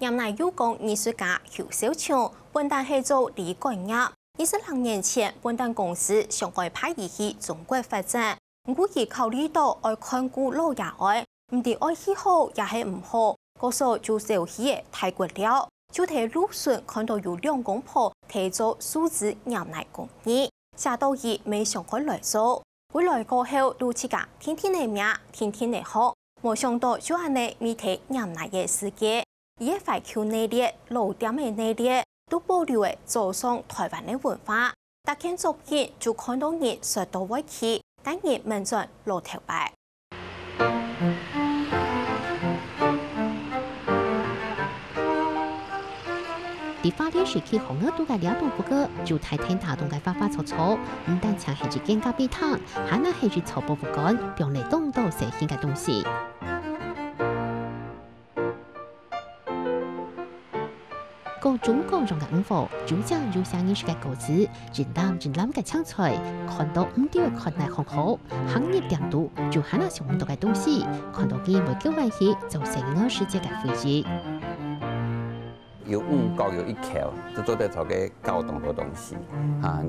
任内有功艺术家邱小强，本单系做李改业。22年前，本单公司想外派伊去中国发展，估计考虑到爱看顾老爷爱，唔知爱喜好也系唔好，嗰时就小气嘅泰国了。就睇路顺看到有2公婆提做数字任内工艺，下到伊未想开来做，回来过后都自家天天嚟命，天天嚟學，冇想到就安尼未睇任內嘅世界。伊嘅懷舊內列、老店嘅內列，都保留嘅走上台灣嘅文化。但見作品就看到人說到委屈，但人問盡露頭白。啲花蓮時期紅額都嘅了度不過，就太天大動嘅花花草草，唔但搶係住見家俾湯，還那係住草布不乾，用嚟當到寫顯嘅東西。各種各樣嘅五貨，主張要上藝術嘅構思，人攬嘅槍材，看到唔掉嘅看嚟很好，行業點度就係那上唔到嘅東西，看到佢每個關係就成個世界嘅回憶。有5角有1橋，就做得做嘅高檔嘅東西，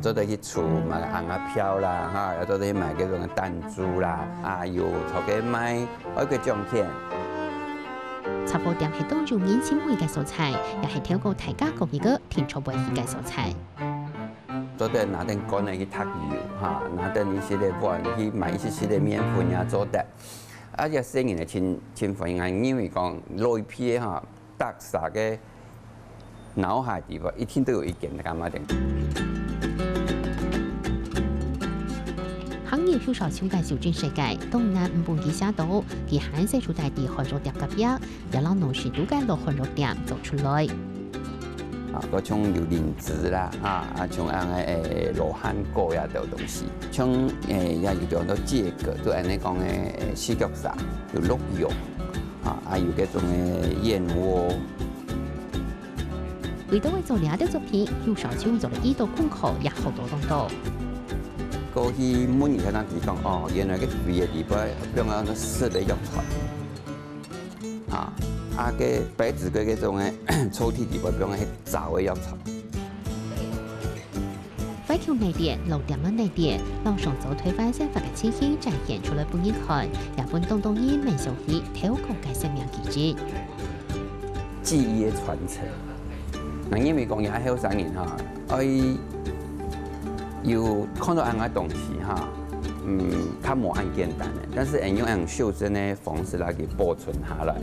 做得去厝買紅啊票啦，又做得去買嗰種彈珠啦，有做嘅買一個獎券。茶鋪店係當做年輕會嘅素材，又係挑過大家講嘅個天初會嘅素材。做得拿點乾嚟去燙油，拿點一些嘅碗去買一些嘅麵粉啊做得。只細人嘅情況，因為講老一批特色嘅腦海地方，一天都有意見，幹嘛定？行業少少超介紹全世界，東南唔半幾下到，佢限制出大地韓國店嘅邊，又讓農村都間落韓國店做出來。嗰種榴蓮子啦，像羅漢果呀啲東西，像也有咗到芥葛，都係你講嘅四腳沙，有鹿肉，有嗰種嘅燕窩。為到為做呢啲作品，邱少強做了1道功課，也好多東多。過去每年喺度講，原來嘅肥嘅地方，用嗰個濕嘅藥材，嘅白紙嘅嗰種嘅抽屜地方，用係雜嘅藥材。懷舊內點、老店嘅內點，讓上早推翻先法嘅情形展現出來俾人看，也本當然民俗戲挑高嘅生命記憶。記憶嘅傳承。因為講也係後生人要看到咁嘅東西較冇咁簡單嘅，但是用咁修正嘅方式來給保存下來。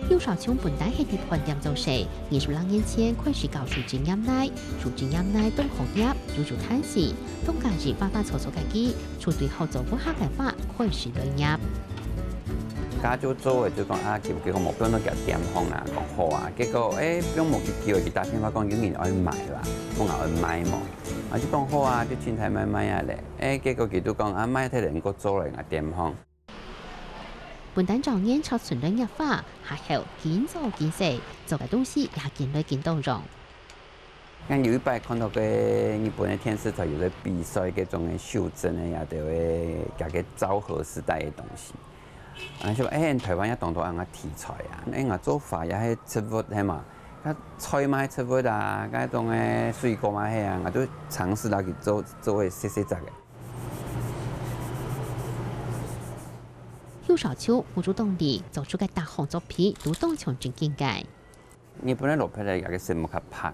邱少強本來係啲飯店做事，22年前開始搞數字飲奶，數字飲奶當行業要做攤事，當家己花花草草嘅機，處對後做不下嘅話，開始亂入。家做做嘅就講結果目標都叫點行啊，講好啊，結果標目嘅機會佢打電話講有人愛買啦，講愛買嘛，就講好啊，就前台買啊咧，結果佢都講買睇人個做嚟啊點行。本單狀元抄存量入花，下後見做見食，做嘅東西也見來見到用。有一擺看到嘅日本嘅電視台有咧比賽嗰種嘅修正嘅，也就會加個昭和時代嘅東西。就台灣也當到咁嘅題材啊，做法也係植物係嘛，菜嘛係植物啊，嗰種嘅水果嘛係啊，我都嘗試嚟去做嘅細雜嘅。邱少強付出動力做出嘅大項作品，都當場真境界。日本嘅羅皮嚟嘅色木較白，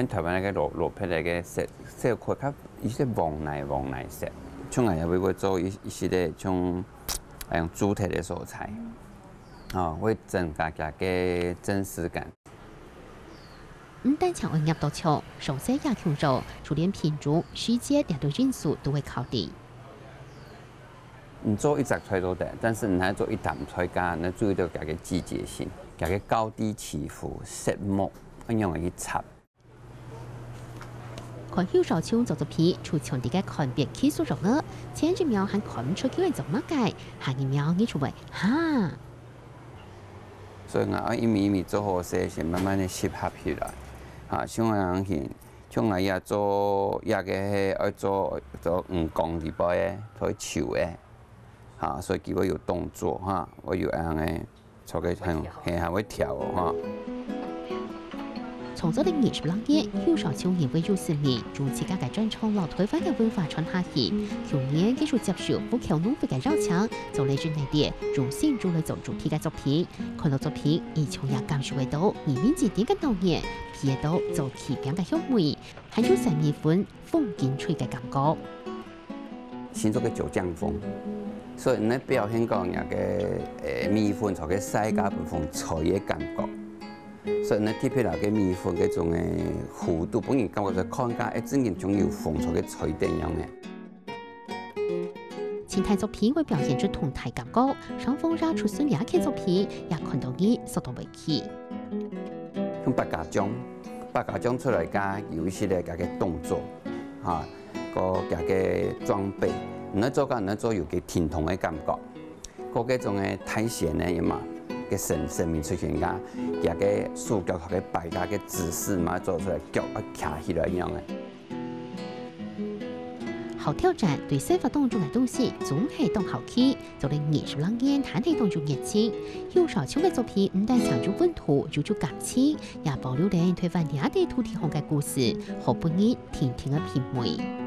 台灣嘅羅皮嚟嘅色塊較一些黃泥色，像我也會做一些嘅像。用主體的素材，會增加嘅真實感。唔單搶入到場，手寫也強做，就連品種、時節兩類因素都會考慮。你做一隻菜都得，但是你喺做一啖菜間，你注意到佢嘅季節性，佢嘅高低起伏、色木，咁樣去插。看邱少強做作品，除場地嘅看別技術上嘅，前一秒還看唔出佢係做乜嘅，下一秒你出嚟哈。所以我一米一米做好些，先慢慢地適合起來。像我樣去，像我也做也嘅愛做5公里波嘅，做樹嘅，哈，所以佢會有動作哈，我有樣嘅做嘅係會跳哈。創作的20多年，邱少秋認為有10年，將自家嘅專長落台灣嘅文化傳下去。去年繼續接受富僑農會嘅邀請，做嚟專內地，用心做嚟做主題嘅作品。看到作品，而從也感受到移民字典嘅導演，皮到做奇妙嘅香味，還有成二款風景吹嘅感覺。新竹嘅九江風，所以呢表現講人嘅米粉做嘅世界部分菜嘅感覺。所以呢，特別嚟嘅米粉嗰種嘅弧度，本人感覺就看家一整件仲有風采嘅菜定樣嘅。前台作品會表現出同台感覺，上風拉出孫雅嘅作品，也看到伊速度為起。用白家將出來加有一些咧家嘅動作，嚇個家嘅裝備，唔能做有嘅甜同嘅感覺，個嗰種嘅體現呢嘛。嘅生命出現噶，也嘅塑膠學嘅擺架嘅姿勢嘛，做出來腳啊卡起來一樣嘅。好挑戰對生活當中嘅東西總係當好奇，做嚟20多年談題當中熱情。邱少秋嘅作品唔但唱出本土，做出感情，也保留咗台灣兩地土地上嘅故事，好本人聽聽嘅品味。